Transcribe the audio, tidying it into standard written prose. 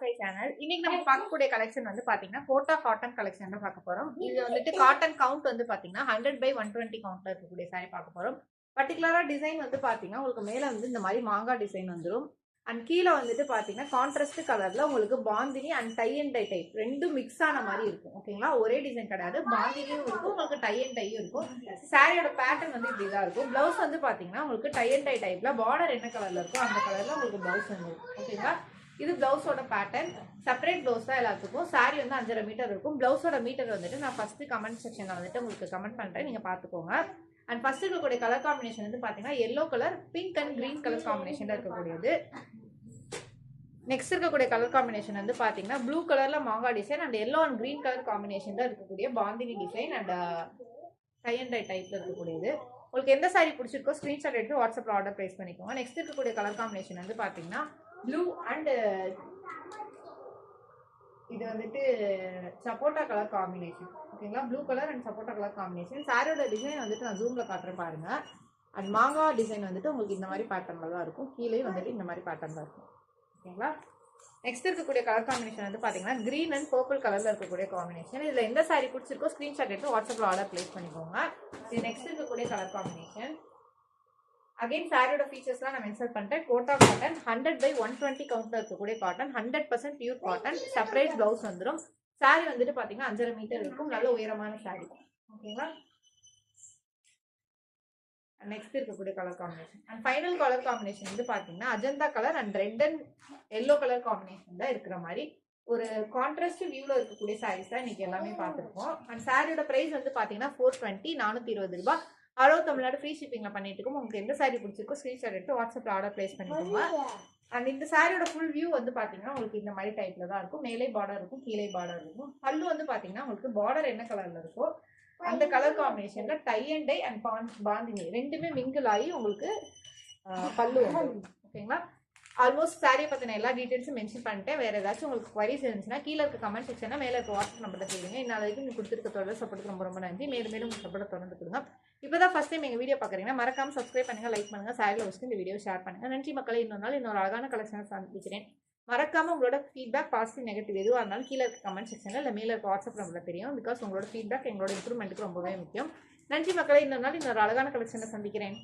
My channel. இன்னைக்கு நம்ம பார்க்கக்கூடிய கலெக்ஷன் வந்து பாத்தீங்கன்னா கோட்டா காட்டன் கலெக்ஷன் தான் பார்க்க போறோம். இது வந்துட்டு காட்டன் கவுண்ட் வந்து பாத்தீங்கன்னா 100/120 கவுண்ட்ல இருக்கக்கூடிய சாரி பார்க்க போறோம். பர்டிகுலரா டிசைன் வந்து பாத்தீங்கன்னா உங்களுக்கு மேல வந்து இந்த மாதிரி மாங்காய் டிசைன் வந்துடும். அண்ட் கீழே வந்துட்டு பாத்தீங்கன்னா கான்ட்ராஸ்ட் கலர்ல உங்களுக்கு bandhani and tie and tie type ரெண்டும் மிக்ஸ் ஆன மாதிரி இருக்கும். ஓகேங்களா, ஒரே டிசைன் கிடையாது. பாந்தினியும் இருக்கும், உங்களுக்கு டை அண்ட் டையும் இருக்கும். சாரியோட பேட்டர்ன் வந்து இப்படிதான் இருக்கும். பிளவுஸ் வந்து பாத்தீங்கன்னா உங்களுக்கு டை அண்ட் டை டைப்ல பார்டர் என்ன கலர்ல இருக்கும் அந்த கலர்ல உங்களுக்கு பிளவுஸ் வந்து ஓகேங்களா. இது பிளவுஸோட பேட்டர்ன். செப்பரேட் பிளவுஸ் தான் எல்லாத்துக்கும். சாரி வந்து 5.5 மீட்டர் இருக்கும். பிளவுஸோட மீட்டர் வந்துட்டு நான் ஃபர்ஸ்ட் கமெண்ட் செக்ஷன்ல வந்துட்டு உங்களுக்கு கமெண்ட் பண்றேன், நீங்க பாத்துக்கோங்க. அண்ட் ஃபர்ஸ்ட் இருக்கக்கூடிய கலர் காம்பினேஷன் வந்து பாத்தீங்கன்னா yellow colour, pink and green colour காம்பினேஷன்ல இருக்கக்கூடியது. நெக்ஸ்ட் இருக்கக்கூடிய கலர் காம்பினேஷன் வந்து பாத்தீங்கன்னா ப்ளூ கலர்ல மாங்காய் design and yellow and green colour காம்பினேஷன்ல இருக்கக்கூடிய bandhani design and tie and dye டைப்ல இருக்கக்கூடியது. உங்களுக்கு எந்த சாரி பிடிச்சிருக்கோ ஸ்கிரீன்ஷாட் எடுத்து வாட்ஸ்அப்ல ஆர்டர் பிளேஸ் பண்ணிக்கோங்க. நெக்ஸ்ட் இருக்கக்கூடிய கலர் காம்பினேஷன் வந்து பாத்தீங்கன்னா ப்ளூ அண்ட் இது வந்துட்டு சப்போட்டா கலர் காம்பினேஷன். ஓகேங்களா, ப்ளூ கலர் அண்ட் சப்போட்டா கலர் காம்பினேஷன். சாரியோட டிசைன் வந்துட்டு நான் ஜூம்ல காட்டுறேன் பாருங்க. அண்ட் மாங்காய் டிசைன் வந்துட்டு உங்களுக்கு இந்த மாதிரி பேட்டர்ன்ல தான் இருக்கும். கீழே வந்துட்டு இந்த மாதிரி பேட்டர்ன்ல இருக்கும். ஓகேங்களா, நெக்ஸ்ட் இருக்கக்கூடிய கலர் காம்பினேஷன் வந்து பாத்தீங்கன்னா கிரீன் அண்ட் பர்பிள் கலர்ல இருக்கக்கூடிய காம்பினேஷன். இதுல எந்த சாரி பிடிச்சிருக்கோ ஸ்கிரீன்ஷாட் எடுத்து வாட்ஸ்அப்ல ஆர்டர் பிளேஸ் பண்ணிக்கோங்க. இது நெக்ஸ்ட் இருக்கக்கூடிய கலர் காம்பினேஷன். அகைன் சாரியோட ஃபீச்சர்ஸ்லாம் நான் மென்ஷன் பண்ணிட்டேன். கோட்டா காட்டன் 100/120 கவுண்ட்ல இருக்கக்கூடிய cotton, 100% pure cotton. Separate blouse வந்துடும். சாரி வந்துட்டு பாத்தீங்கன்னா 5.5 மீட்டர் இருக்கும். நல்ல உயரமான சாரி. ஓகேங்களா, நெக்ஸ்ட் இருக்கக்கூடிய colour combination and final colour combination வந்து பாத்தீங்கன்னா Ajanta colour and red and yellow colour combination தான் இருக்கிற மாதிரி ஒரு கான்ட்ராஸ்ட் வியூல இருக்கக்கூடிய சாரீஸ் தான் இன்னைக்கு எல்லாமே பார்த்துருக்கோம். அண்ட் சாரியோட பிரைஸ் வந்து பாத்தீங்கன்னா 420, 420 ரூபாய். ஆல் தமிழ்நாடு ஃப்ரீ ஷிப்பிங்ல பண்ணிட்டு இருக்கோம். உங்களுக்கு எந்த சாரி பிடிச்சிருக்கோ ஸ்கிரீன்ஷாட் எடுத்து வாட்ஸ்அப்ல ஆர்டர் பிளேஸ் பண்ணிக்கோங்க. அண்ட் இந்த சாரியோட ஃபுல் வியூ வந்து பாத்தீங்கன்னா உங்களுக்கு இந்த மாதிரி டைப்ல தான் இருக்கும். மேலே பார்டர் இருக்கும், கீழே பார்டர் இருக்கும். பல்லு வந்து பாத்தீங்கன்னா உங்களுக்கு பார்டர் என்ன கலர்ல இருக்கோ அந்த கலர் காம்பினேஷன்ல tie and tie and bandhani ரெண்டுமே மிங்கிள் ஆகி உங்களுக்கு பல்லு வரும். ஓகேங்களா, ஆல்மோஸ்ட் சாரியை பத்தின எல்லா டீடைல்ஸும் மென்ஷன் பண்ணிட்டேன். வேற ஏதாச்சும் உங்களுக்கு குவரிஸ் இருந்துச்சுன்னா கீழே இருக்க கமெண்ட் செக்ஷன்ல மேலே இருக்க வாட்ஸ்அப் நம்பர்ல சொல்லுங்க. இன்னும் வரைக்கும் நீங்க கொடுத்துருக்க தொடர் சப்போர்ட்டுக்கு ரொம்ப ரொம்ப நன்றி. மேலும் மேலும் சப்போர்ட் தொடர்ந்து கொடுங்க. இப்பதான் ஃபர்ஸ்ட் டைம் எங்க வீடியோ பாக்குறீங்கன்னா மறக்காம சப்ஸ்கிரைப் பண்ணுங்க, லைக் பண்ணுங்க, சாரில வச்சு இந்த வீடியோ ஷேர் பண்ணுங்க. நன்றி மக்களை. இன்னொரு நாள் இன்னொரு அழகான கலெக்ஷன் சந்திக்கிறேன். மறக்காம உங்களோட ஃபீட்பேக் பாசிட்டிவ் நெகட்டிவ் எதுவாக இருந்தாலும் கீழே இருக்க கமெண்ட் செக்ஷன்ல இல்லை மேலே இருக்க வாட்ஸ்அப் நம்பர்ல தெரியும். பிகாஸ் உங்களோட ஃபீட்பேக் எங்களோட இம்ப்ரூவ்மெண்ட்டுக்கு ரொம்பவே முக்கியம். நன்றி மக்களை. இன்னொரு நாள் இன்னொரு அழகான கலெக்ஷனை சந்திக்கிறேன்.